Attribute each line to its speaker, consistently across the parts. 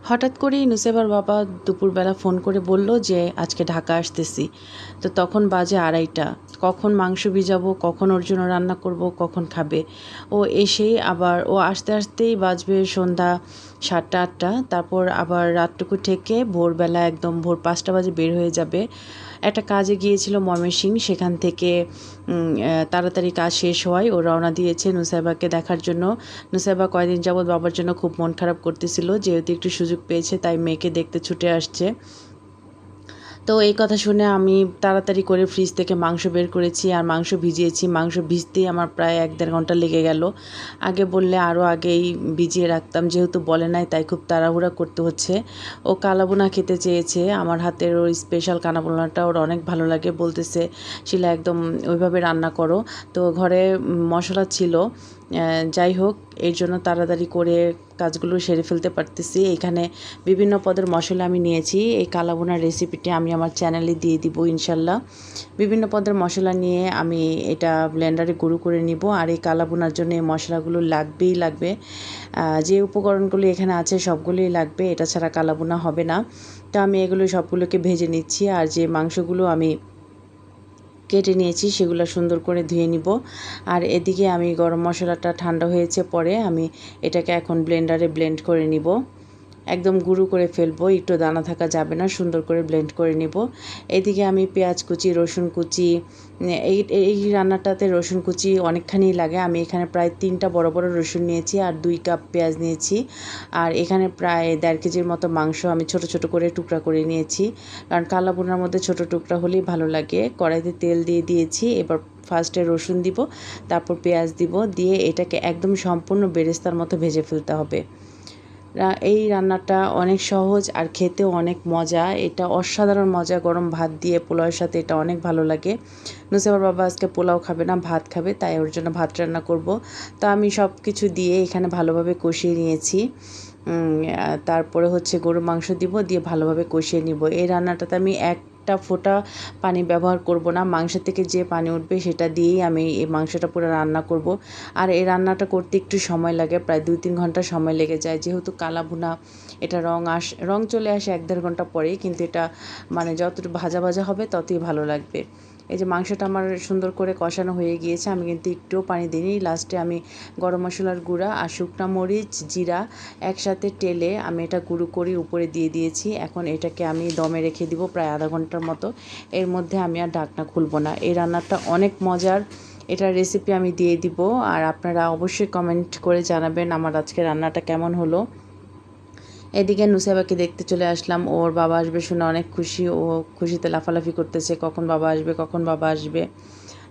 Speaker 1: হঠাৎ করেই নুসেবার বাবা দুপুরবেলা ফোন করে বলল যে আজকে ঢাকা আসতেছি। তো তখন বাজে 2:30। কখন মাংস ভিজাবো, কখন ওর জন্য রান্না করব, কখন খাবে। ও এসেই আবার ও আসতে আসতেই বাজবে সন্ধ্যা 7টা 8টা। তারপর আবার রাতটুকু থেকে ভোরবেলা একদম ভোর 5টা বাজে বের হয়ে যাবে। একটা কাজে গিয়েছিল ময়মনসিংহ, সেখান থেকে তাড়াতাড়ি কাজ শেষ হওয়ায় ও রওনা দিয়েছে নুসাইবাকে দেখার জন্য। নুসাইবা কয়দিন যাবৎ বাবার জন্য খুব মন খারাপ করতেছিল, যেহেতু একটু সুযোগ পেয়েছে তাই মেয়েকে দেখতে ছুটে আসছে। তো এই কথা শুনে আমি তাড়াতাড়ি করে ফ্রিজ থেকে মাংস বের করেছি আর মাংস ভিজিয়েছি। মাংস ভিজতেই আমার প্রায় 1-1.5 ঘন্টা লেগে গেল। আগে বললে আরও আগেই ভিজিয়ে রাখতাম, যেহেতু বলে নাই তাই খুব তাড়াহুড়া করতে হচ্ছে। ও কালাভুনা খেতে চেয়েছে, আমার হাতের ওই স্পেশাল কালাভুনাটা ওর অনেক ভালো লাগে, বলতেছে শিলা একদম ওইভাবে রান্না করো। তো ঘরে মশলা ছিল, যাই হোক এর জন্য তাড়াতাড়ি করে কাজগুলো সেরে ফেলতে পারতেছি। এখানে বিভিন্ন পদের মশলা আমি নিয়েছি। এই কালাভুনার রেসিপিটি আমি আমার চ্যানেলে দিয়ে দিব ইনশাল্লাহ। বিভিন্ন পদের মশলা নিয়ে আমি এটা ব্লেন্ডারে গুঁড়ো করে নিব। আর এই কালাভুনার জন্য এই মশলাগুলো লাগবেই লাগবে। যে উপকরণগুলো এখানে আছে সবগুলোই লাগবে, এটা ছাড়া কালাভুনা হবে না। তো আমি এগুলো সবগুলোকে ভেজে নিচ্ছি। আর যে মাংসগুলো আমি কেটে নিয়েছি সেগুলো সুন্দর করে ধুয়ে নিব। আর এদিকে আমি গরম মশলাটা ঠান্ডা হয়েছে, পরে আমি এটাকে এখন ব্লেন্ডারে ব্লেন্ড করে নিব। একদম গুঁড়ো করে ফেলবো, একটু দানা থাকা যাবে না, সুন্দর করে ব্লেন্ড করে নিব। এদিকে আমি পেঁয়াজ কুচি, রসুন কুচি, এই এই রান্নাটাতে রসুন কুচি অনেকখানি লাগে। আমি এখানে প্রায় 3টা বড় বড় রসুন নিয়েছি আর 2 কাপ পেঁয়াজ নিয়েছি। আর এখানে প্রায় 1.5 কেজির মতো মাংস আমি ছোট ছোট করে টুকরা করে নিয়েছি, কারণ কালা ভুনার মধ্যে ছোট টুকরা হলেই ভালো লাগে। কড়াইতে তেল দিয়ে দিয়েছি, এবার ফার্স্টে রসুন দিব, তারপর পেঁয়াজ দিব, দিয়ে এটাকে একদম সম্পূর্ণ বেরেস্তার মতো ভেজে ফেলতে হবে। এই রান্নাটা অনেক সহজ আর খেতেও অনেক মজা। এটা অসাধারণ মজা, গরম ভাত দিয়ে পোলাওয়ের সাথে এটা অনেক ভালো লাগে। নুসেবার বাবা আজকে পোলাও খাবে না, ভাত খাবে, তাই ওর জন্য ভাত রান্না করব। তো আমি সব কিছু দিয়ে এখানে ভালোভাবে কষিয়ে নিয়েছি। তারপরে হচ্ছে গরুর মাংস দিব, দিয়ে ভালোভাবে কষিয়ে নিব। এই রান্নাটাতে আমি একটা ফোঁটা পানি ব্যবহার করব না, মাংস থেকে যে পানি উঠবে সেটা দিয়েই আমি এই মাংসটা পুরো রান্না করব। আর এই রান্নাটা করতে একটু সময় লাগে, প্রায় 2-3 ঘন্টা সময় লেগে যায়, যেহেতু কালাভুনা এটা রং চলে আসে 1-1.5 ঘন্টা পরেই, কিন্তু এটা মানে যতটুকু ভাজা ভাজা হবে ততই ভালো লাগবে। এই যে মাংসটা আমার সুন্দর করে কষানো হয়ে গিয়েছে, আমি কিন্তু একটুও পানি দিইনি। লাস্টে আমি গরম মশলার গুঁড়া আর শুকনো মরিচ, জিরা একসাথে টেলে আমি এটা গুঁড়ো করে উপরে দিয়ে দিয়েছি। এখন এটাকে আমি দমে রেখে দিব প্রায় আধা ঘন্টার মতো। এর মধ্যে আমি আর ঢাকনা খুলব না। এই রান্নাটা অনেক মজার, এটার রেসিপি আমি দিয়ে দিব। আর আপনারা অবশ্যই কমেন্ট করে জানাবেন আমার আজকে রান্নাটা কেমন হলো। এদিকে নুসাইবাকে দেখতে চলে আসলাম, ওর বাবা আসবে শুনে অনেক খুশি, ও খুশিতে লাফালাফি করতেছে, কখন বাবা আসবে, কখন বাবা আসবে।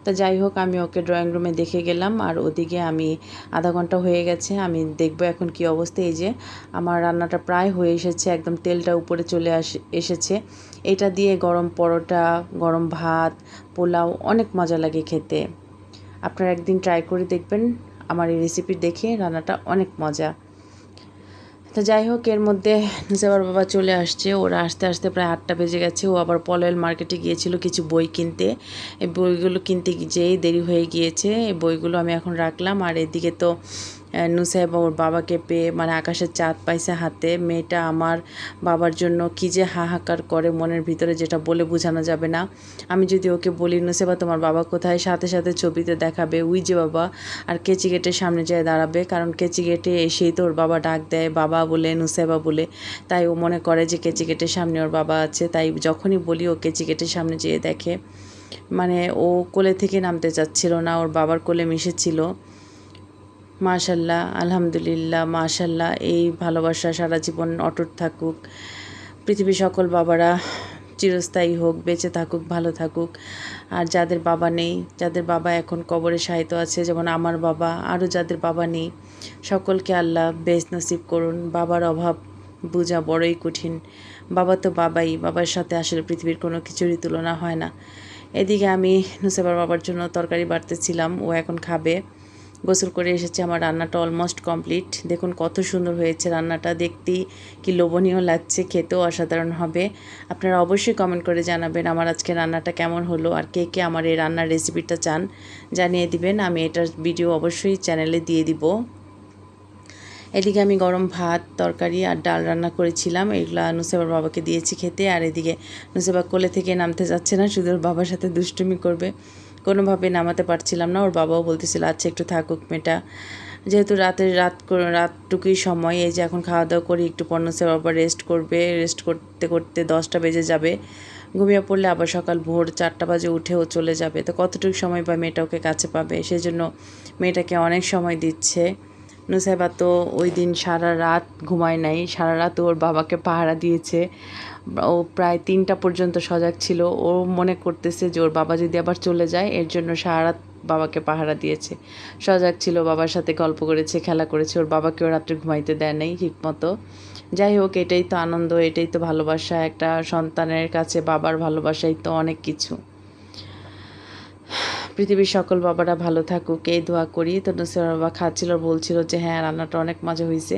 Speaker 1: তা যাই হোক আমি ওকে ড্রয়িং রুমে দেখে গেলাম। আর ওদিকে আমি আধা ঘন্টা হয়ে গেছে, আমি দেখব এখন কি অবস্থা। এই যে আমার রান্নাটা প্রায় হয়ে এসেছে, একদম তেলটা উপরে চলে এসেছে। এটা দিয়ে গরম পরোটা, গরম ভাত, পোলাও অনেক মজা লাগে খেতে। আপনারা একদিন ট্রাই করে দেখবেন, আমার এই রেসিপি দেখে, রান্নাটা অনেক মজা। তো যাই হোক এর মধ্যে নুসাইবার বাবা চলে আসছে, ওরা আসতে আসতে প্রায় 8টা বেজে গেছে। ও আবার পলয়েল মার্কেটে গিয়েছিল কিছু বই কিনতে, এই বইগুলো কিনতে যেই দেরি হয়ে গিয়েছে। এই বইগুলো আমি এখন রাখলাম। আর এদিকে তো নুসাইবা ওর বাবাকে পেয়ে মানে আকাশের চাঁদ পাইছে হাতে। মেয়েটা আমার বাবার জন্য কী যে হাহাকার করে মনের ভিতরে, যেটা বলে বোঝানো যাবে না। আমি যদি ওকে বলি নুসাইবা তোমার বাবা কোথায়, সাথে সাথে ছবিতে দেখাবে উই যে বাবা, আর কেচি গেটের সামনে যেয়ে দাঁড়াবে, কারণ কেচি গেটে এসেই তো ওর বাবা ডাক দেয় বাবা বলে, নুসাইবা বলে। তাই ও মনে করে যে কেচি গেটের সামনে ওর বাবা আছে, তাই যখনই বলি ও কেচি গেটের সামনে যেয়ে দেখে। মানে ও কোলে থেকে নামতে চাচ্ছিল না, ওর বাবার কোলে মিশেছিল। মাশাল্লাহ, আলহামদুলিল্লাহ, মাশাল্লাহ। এই ভালোবাসা সারা জীবন অটুট থাকুক। পৃথিবীর সকল বাবারা চিরস্থায়ী হোক, বেঁচে থাকুক, ভালো থাকুক। আর যাদের বাবা নেই, যাদের বাবা এখন কবরে শায়িত আছে, যেমন আমার বাবা, আরও যাদের বাবা নেই, সকলকে আল্লাহ বেশ নসিব করুন। বাবার অভাব বোঝা বড়ই কঠিন। বাবা তো বাবাই, বাবার সাথে আসলে পৃথিবীর কোনো কিছুরই তুলনা হয় না। এদিকে আমি নুসাইবার বাবার জন্য তরকারি বাড়তেছিলাম, ও এখন খাবে। গোসল করে এসেছে, আমার রান্নাটা অলমোস্ট কমপ্লিট। দেখুন কত সুন্দর হয়েছে রান্নাটা, দেখতেই কি লোভনীয় লাগছে, খেতেও অসাধারণ হবে। আপনারা অবশ্যই কমেন্ট করে জানাবেন আমার আজকে রান্নাটা কেমন হলো, আর কে কে আমার এই রান্নার রেসিপিটা চান জানিয়ে দিবেন। আমি এটার ভিডিও অবশ্যই চ্যানেলে দিয়ে দিব। এদিকে আমি গরম ভাত তরকারি আর ডাল রান্না করেছিলাম, এগুলো নুসেবার বাবাকে দিয়েছি খেতে। আর এদিকে নুসেবা কোলে থেকে নামতে যাচ্ছে না, শুধু ওর বাবার সাথে দুষ্টুমি করবে, কোনোভাবে নামাতে পারছিলাম না। ওর বাবাও বলতেছিল আচ্ছা একটু থাকুক মেয়েটা, যেহেতু রাতটুকুই সময়। এই যে এখন খাওয়া দাওয়া করি, একটু পর নুসেবা বাবা রেস্ট করবে, রেস্ট করতে করতে 10টা বেজে যাবে। ঘুমিয়ে পড়লে আবার সকাল ভোর 4টা বাজে উঠেও চলে যাবে, তো কতটুকু সময় বা মেয়েটা ওকে কাছে পাবে, সেজন্য মেয়েটাকে অনেক সময় দিচ্ছে। নুসাইবা তো ওই দিন সারা রাত ঘুমায় নাই, সারা রাত ওর বাবাকে পাহারা দিয়েছে। ও প্রায় 3টা পর্যন্ত সজাগ ছিল। ও মনে করতেছে যে ওর বাবা যদি আবার চলে যায়, এর জন্য সারা রাত বাবাকে পাহারা দিয়েছে, সজাগ ছিল, বাবার সাথে গল্প করেছে, খেলা করেছে। ওর বাবাকেও রাত্রে ঘুমাইতে দেয় নাই ঠিক মতো। যাই হোক, এটাই তো আনন্দ, এটাই তো ভালোবাসা। একটা সন্তানের কাছে বাবার ভালোবাসাই তো অনেক কিছু। পৃথিবীর সকল বাবারা ভালো থাকুক এই দোয়া করি। তো নুসাইবা বাবা খাচ্ছিল, বলছিল যে হ্যাঁ রান্নাটা অনেক মজা হয়েছে।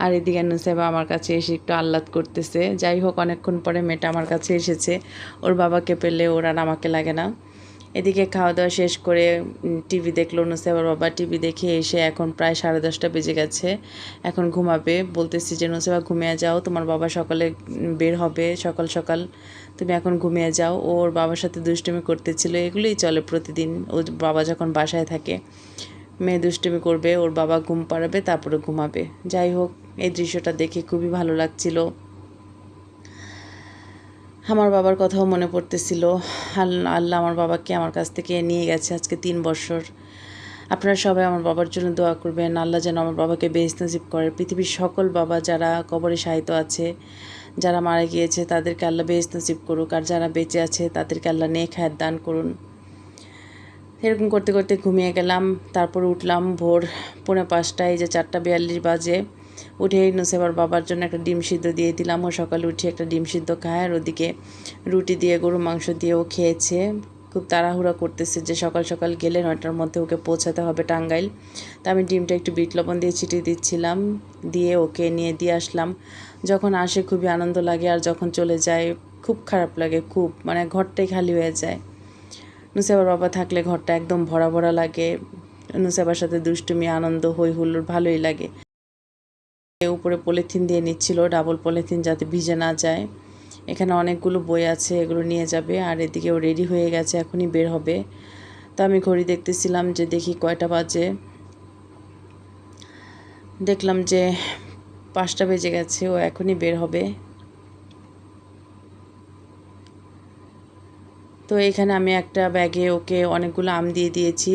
Speaker 1: আর এদিকে নুসাইবা আমার কাছে এসে একটু আহ্লাদ করতেছে। যাই হোক, অনেকক্ষণ পরে মেয়েটা আমার কাছে এসেছে। ওর বাবাকে পেলে ওর আর আমাকে লাগে না। এদিকে খাওয়া দাওয়া শেষ করে টিভি দেখলো নুসাইবার বাবা। টিভি দেখে এসে এখন প্রায় 10:30 বেজে গেছে, এখন ঘুমাবে। বলতেছি যে নুসাইবা ঘুমিয়ে যাও, তোমার বাবা সকালে বের হবে সকাল সকাল, তুমি এখন ঘুমিয়ে যাও। ওর বাবার সাথে দুষ্টুমি করতেছিল, এগুলোই চলে প্রতিদিন। ওর বাবা যখন বাসায় থাকে মেয়ে দুষ্টুমি করবে, ওর বাবা ঘুম পাড়াবে, তারপরে ঘুমাবে। যাই হোক, এই দৃশ্যটা দেখে খুবই ভালো লাগছিল। আমার বাবার কথাও মনে পড়তেছিল। আল্লাহ আমার বাবাকে আমার কাছ থেকে নিয়ে গেছে আজকে 3 বছর। আপনারা সবাই আমার বাবার জন্য দোয়া করবেন, আল্লাহ যেন আমার বাবাকে বেহেশত নসিব করে। পৃথিবীর সকল বাবা যারা কবরে শায়িত আছে, যারা মারা গিয়েছে, তাদেরকে আল্লাহ বেহেশত নসিব করুক। আর যারা বেঁচে আছে তাদেরকে আল্লাহ নেক হায়াত দান করুন। এরকম করতে করতে ঘুমিয়ে গেলাম। তারপর উঠলাম ভোর 4:45, এই যে 4:42 বাজে। উঠেই নুসাইবার বাবার জন্য একটা ডিম সিদ্ধ দিয়ে দিলাম। ও সকালে উঠে একটা ডিম সিদ্ধ খায়, আর ওদিকে রুটি দিয়ে গরু মাংস দিয়েও খেয়েছে। খুব তাড়াহুড়া করতেছে যে সকাল সকাল গেলে 9টার মধ্যে ওকে পৌঁছাতে হবে টাঙ্গাইল। তা আমি ডিমটা একটু বিট লবণ দিয়ে ছিটিয়ে দিচ্ছিলাম, দিয়ে ওকে নিয়ে দিয়ে আসলাম। যখন আসে খুবই আনন্দ লাগে, আর যখন চলে যায় খুব খারাপ লাগে, খুব মানে ঘরটাই খালি হয়ে যায়। নুসাইবার বাবা থাকলে ঘরটা একদম ভরা ভরা লাগে। নুসাইবার সাথে দুষ্টুমি, আনন্দ, হই হুল্লোড় ভালোই লাগে। উপরে পলিথিন দিয়ে নিচ্ছিল, ডাবল পলিথিন, যাতে ভিজে না যায়। এখানে অনেকগুলো বই আছে, এগুলো নিয়ে যাবে। আর এদিকেও রেডি হয়ে গেছে, এখনই বের হবে। তো আমি ঘড়ি দেখতেছিলাম যে দেখি কয়টা বাজে। দেখলাম যে 5টা বেজে গেছে, ও এখনই বের হবে। তো এখানে আমি একটা ব্যাগে ওকে অনেকগুলো আম দিয়ে দিয়েছি।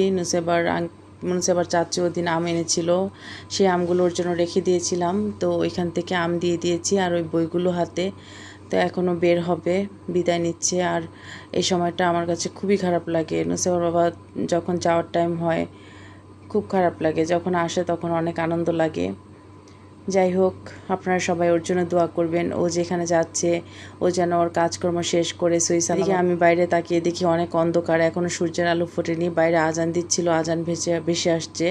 Speaker 1: নুসাইবার চাচু ওদিন আম এনেছিল, সেই আমগুলো ওর জন্য রেখে দিয়েছিলাম। তো ওইখান থেকে আম দিয়ে দিয়েছি, আর ওই বইগুলো হাতে। তো এখনও বের হবে, বিদায় নিচ্ছে। আর এই সময়টা আমার কাছে খুবই খারাপ লাগে। নুসাইবার বাবা যখন যাওয়ার টাইম হয় খুব খারাপ লাগে, যখন আসে তখন অনেক আনন্দ লাগে। যাই হোক, আপনারা সবাই ওর জন্য দোয়া করবেন। ও যেখানে যাচ্ছে ও যেন ওর কাজকর্ম শেষ করে সই সালামত। আমি বাইরে তাকিয়ে দেখি অনেক অন্ধকার, এখনও সূর্যের আলো ফোটেনি। বাইরে আজান দিচ্ছিল, আজান ভেসে আসছে।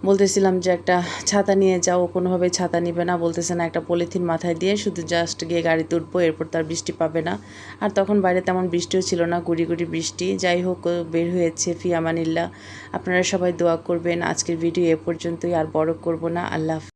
Speaker 1: বলতেছিলাম যে একটা ছাতা নিয়ে যাও, কোনোভাবেই ছাতা নিবে না, বলতেছে না একটা পলিথিন মাথায় দিয়ে শুধু জাস্ট গিয়ে গাড়িতে উঠবো, এরপর তার বৃষ্টি পাবে না। আর তখন বাইরে তেমন বৃষ্টিও ছিল না, গুড়ি গুড়ি বৃষ্টি। যাই হোক, বের হয়েছে। ফি আমানিল্লাহ। আপনারা সবাই দোয়া করবেন। আজকের ভিডিও এ পর্যন্তই, আর বড় করব না। আল্লাহ।